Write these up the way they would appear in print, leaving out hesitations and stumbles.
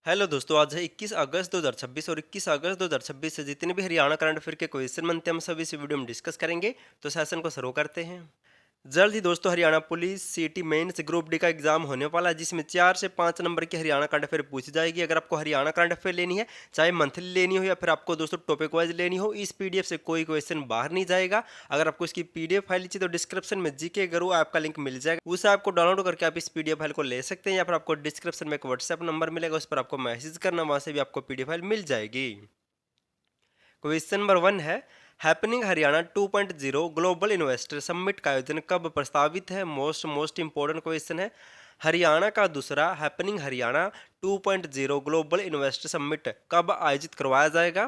Hello दोस्तों, आज है 21 अगस्त 2026 और 21 अगस्त 2026 से जितने भी हरियाणा करंट अफेयर के क्वेश्चन बनते हैं हम सभी इस वीडियो में डिस्कस करेंगे। तो सेशन को शुरू करते हैं। जल्द ही दोस्तों हरियाणा पुलिस सीटी मेंस ग्रुप डी का एग्जाम होने वाला है, जिसमें 4 से 5 नंबर की हरियाणा करंट अफेयर पूछी जाएगी। अगर आपको हरियाणा करंट अफेयर लेनी है, चाहे मंथली लेनी हो या फिर आपको दोस्तों टॉपिक वाइज लेनी हो, इस पीडीएफ से कोई क्वेश्चन बाहर नहीं जाएगा। अगर आपको इसकी पीडीएफ फाइल चाहिए तो डिस्क्रिप्शन में जीके गुरु ऐप का लिंक मिल जाएगा, उसे आपको डाउनलोड करके आप इस पीडीएफ फाइल को ले सकते हैं, या फिर आपको डिस्क्रिप्शन में एक व्हाट्सएप नंबर मिलेगा, उस पर आपको मैसेज करना, वहां से भी आपको पीडीएफ फाइल मिल जाएगी। क्वेश्चन नंबर 1 है, happening Haryana 2.0 global investor summit का आयोजन कब प्रस्तावित है। मोस्ट इंपॉर्टेंट क्वेश्चन है। हरियाणा का दूसरा happening Haryana 2.0 global investor summit कब आयोजित करवाया जाएगा।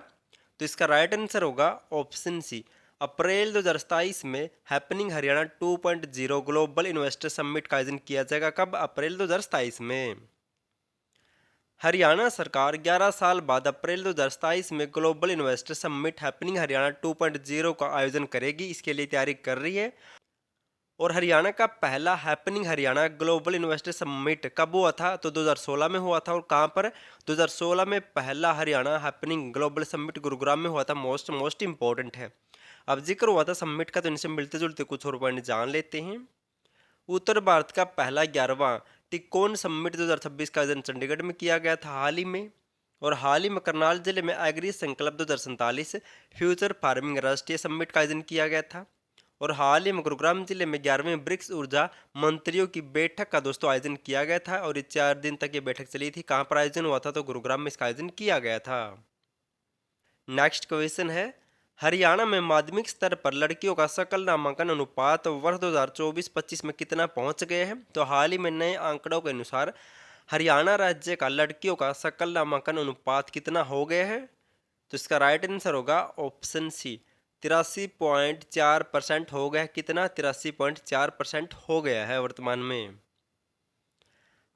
तो इसका राइट आंसर होगा ऑप्शन सी, अप्रैल 2027 में happening Haryana 2.0 global investor summit का आयोजन किया जाएगा। कब? अप्रैल 2027 में। हरियाणा सरकार 11 साल बाद अप्रैल 2027 में global investor summit happening Haryana 2.0 का आयोजन करेगी, इसके लिए तैयारी कर रही है। और हरियाणा का पहला happening Haryana global investor summit कब हुआ था? तो 2016 में हुआ था। और कहाँ पर? 2016 में पहला Haryana happening global summit Gurugram में हुआ था। मोस्ट इंपॉर्टेंट है। अब जिक्र हुआ था समिट का, तो इनसे मिलते जुलते कुछ और पॉइंट जान लेते हैं। उत्तर भारत का पहला 11वां टिक्कोन समिट 2026 का आयोजन चंडीगढ़ में किया गया था हाल ही में। और हाल ही में करनाल जिले में एग्री संकल्प 2047 फ्यूचर फार्मिंग राष्ट्रीय समिट का आयोजन किया गया था। और हाल ही में गुरुग्राम जिले में 11वें ब्रिक्स ऊर्जा मंत्रियों की बैठक का दोस्तों आयोजन किया गया था, और ये 4 दिन तक ये बैठक चली थी। कहाँ पर आयोजन हुआ था? तो गुरुग्राम में इसका आयोजन किया गया था। नेक्स्ट क्वेश्चन है, हरियाणा में माध्यमिक स्तर पर लड़कियों का सकल नामांकन अनुपात वर्ष 2024-25 में कितना पहुंच गया है। तो हाल ही में नए आंकड़ों के अनुसार हरियाणा राज्य का लड़कियों का सकल नामांकन अनुपात कितना हो गया है। तो इसका राइट आंसर होगा ऑप्शन सी, 83.4% हो गया है। कितना? 83.4% हो गया है वर्तमान में।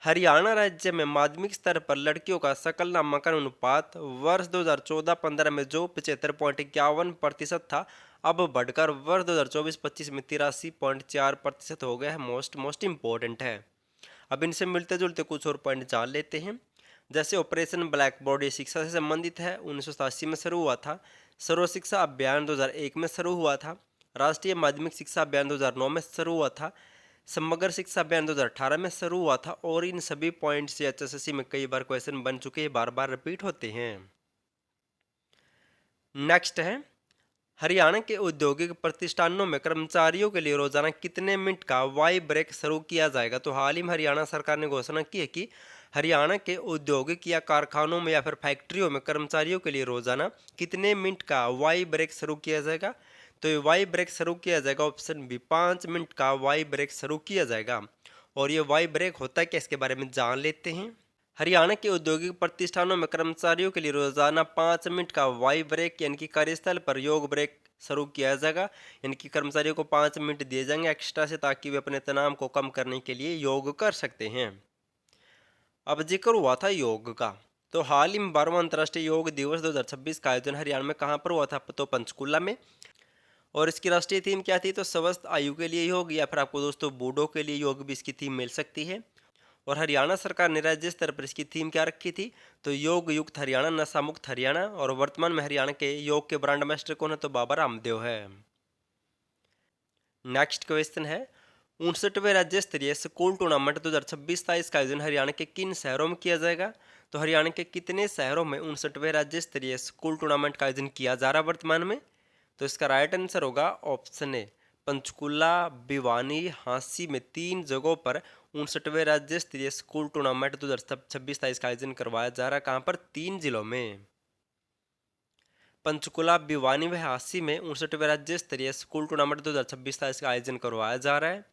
हरियाणा राज्य में माध्यमिक स्तर पर लड़कियों का सकल नामांकन अनुपात वर्ष 2014-15 में जो 75.51% था, अब बढ़कर वर्ष 2024-25 में 83.4% हो गया है। मोस्ट इंपॉर्टेंट है। अब इनसे मिलते जुलते कुछ और पॉइंट जान लेते हैं। जैसे ऑपरेशन ब्लैक बोर्ड ये शिक्षा से संबंधित है, 1987 में शुरू हुआ था। सर्व शिक्षा अभियान 2001 में शुरू हुआ था। राष्ट्रीय माध्यमिक शिक्षा अभियान 2009 में शुरू हुआ था। समग्र शिक्षा अभियान 2018 में शुरू हुआ था। और इन सभी पॉइंट से एचएसएससी में कई बार क्वेश्चन बन चुके हैं, बार बार रिपीट होते हैं। नेक्स्ट है, हरियाणा के औद्योगिक प्रतिष्ठानों में कर्मचारियों के लिए रोजाना कितने मिनट का वाई ब्रेक शुरू किया जाएगा। तो हाल ही में हरियाणा सरकार ने घोषणा की है कि हरियाणा के औद्योगिक या कारखानों में या फिर फैक्ट्रियों में कर्मचारियों के लिए रोजाना कितने मिनट का वाई ब्रेक शुरू किया जाएगा। तो ये वाई ब्रेक शुरू किया जाएगा ऑप्शन बी, 5 मिनट का वाई ब्रेक शुरू किया जाएगा। और ये वाई ब्रेक होता है क्या, इसके बारे में जान लेते हैं। हरियाणा के औद्योगिक प्रतिष्ठानों में कर्मचारियों के लिए रोजाना 5 मिनट का वाई ब्रेक यानी कि कार्यस्थल पर योग ब्रेक शुरू किया जाएगा। यानी कि कर्मचारियों को 5 मिनट दिए जाएंगे एक्स्ट्रा से, ताकि वे अपने तनाव को कम करने के लिए योग कर सकते हैं। अब जिक्र हुआ था योग का, तो हाल ही में 12वां अंतर्राष्ट्रीय योग दिवस 2026 का आयोजन हरियाणा में कहाँ पर हुआ था? तो पंचकुला में। और इसकी राष्ट्रीय थीम क्या थी? तो स्वस्थ आयु के लिए योग, या फिर आपको दोस्तों बूढ़ों के लिए योग भी इसकी थीम मिल सकती है। और हरियाणा सरकार ने राज्य स्तर पर इसकी थीम क्या रखी थी? तो योग युक्त हरियाणा, नशा मुक्त हरियाणा। और वर्तमान में हरियाणा के योग के ब्रांड मास्टर कौन है? तो बाबा रामदेव है। नेक्स्ट क्वेश्चन है, 59वें राज्य स्तरीय स्कूल टूर्नामेंट 2026-27 का आयोजन हरियाणा के किन शहरों में किया जाएगा। तो हरियाणा के कितने शहरों में 59वें राज्य स्तरीय स्कूल टूर्नामेंट का आयोजन किया जा रहा है वर्तमान में? तो इसका राइट आंसर होगा ऑप्शन ए, पंचकुला, भिवानी, हांसी में 3 जगहों पर 59वें राज्य स्तरीय स्कूल टूर्नामेंट 2026-27 का आयोजन करवाया जा रहा है। कहाँ पर? 3 जिलों में, पंचकुला, भिवानी व हांसी में 59वें राज्य स्तरीय स्कूल टूर्नामेंट 2026-27 का आयोजन करवाया जा रहा है।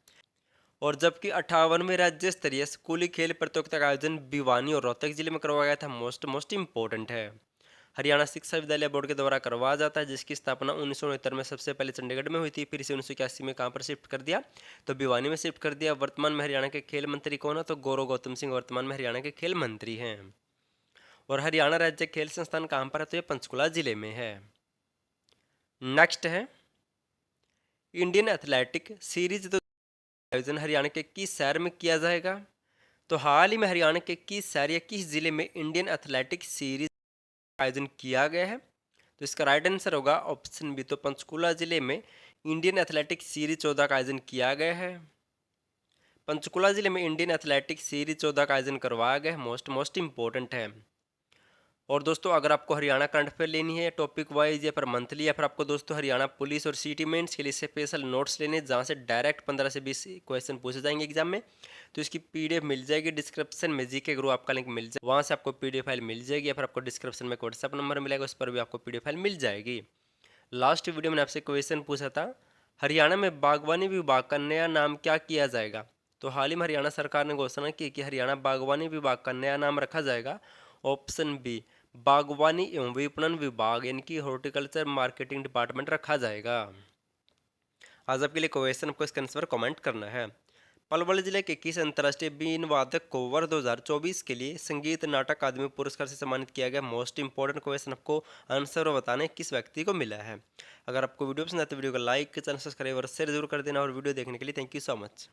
और जबकि 58वें राज्य स्तरीय स्कूली खेल प्रतियोगिता का आयोजन भिवानी और रोहतक जिले में करवाया गया था। मोस्ट इंपॉर्टेंट है। हरियाणा शिक्षा विद्यालय बोर्ड के द्वारा करवाया जाता है, जिसकी स्थापना 1969 में सबसे पहले चंडीगढ़ में हुई थी। फिर इसे 1981 में कहाँ पर शिफ्ट कर दिया? तो भिवानी में शिफ्ट कर दिया। वर्तमान में हरियाणा के खेल मंत्री कौन है? तो गौरव गौतम सिंह वर्तमान में हरियाणा के खेल मंत्री हैं। और हरियाणा राज्य खेल संस्थान कहाँ पर है? तो ये पंचकुला जिले में है। नेक्स्ट है, इंडियन एथलेटिक सीरीज तो आयोजन हरियाणा के किस शहर में किया जाएगा। तो हाल ही में हरियाणा के किस शहर या किस जिले में इंडियन एथलेटिक्स सीरीज का आयोजन किया गया है? तो इसका राइट आंसर होगा ऑप्शन बी। तो पंचकुला जिले में इंडियन एथलेटिक्स सीरीज 14 का आयोजन किया गया है। पंचकुला जिले में इंडियन एथलेटिक्स सीरीज 14 का आयोजन करवाया गया है। मोस्ट इंपॉर्टेंट है। और दोस्तों अगर आपको हरियाणा करंट अफेयर लेनी है टॉपिक वाइज या फिर मंथली, या फिर आपको दोस्तों हरियाणा पुलिस और सिटी मेंस के लिए स्पेशल नोट्स लेने जहाँ से डायरेक्ट 15 से 20 क्वेश्चन पूछे जाएंगे एग्जाम में, तो इसकी पीडीएफ मिल जाएगी डिस्क्रिप्शन में। जीके ग्रुप आपका लिंक मिल जाए, वहाँ से आपको पीडीएफ फाइल मिल जाएगी, या फिर आपको डिस्क्रिप्शन में व्हाट्सएप नंबर मिलेगा, उस पर भी आपको पीडीएफ फाइल मिल जाएगी। लास्ट वीडियो में आपसे क्वेश्चन पूछा था, हरियाणा में बागवानी विभाग का नया नाम क्या किया जाएगा? तो हाल ही में हरियाणा सरकार ने घोषणा की कि हरियाणा बागवानी विभाग का नया नाम रखा जाएगा ऑप्शन बी, बागवानी एवं विपणन विभाग, यानी कि हॉर्टिकल्चर मार्केटिंग डिपार्टमेंट रखा जाएगा। आज आपके लिए क्वेश्चन, आपको इसका आंसर कमेंट करना है। पलवल जिले के किस अंतर्राष्ट्रीय बीन वादक को वर्ष 2024 के लिए संगीत नाटक अकादमी पुरस्कार से सम्मानित किया गया? मोस्ट इंपॉर्टेंट क्वेश्चन, आपको आंसर बताना है किस व्यक्ति को मिला है। अगर आपको वीडियो पसंद आए तो वीडियो को लाइक, चैनल सब्सक्राइब और शेयर जरूर कर देना। और वीडियो देखने के लिए थैंक यू सो मच।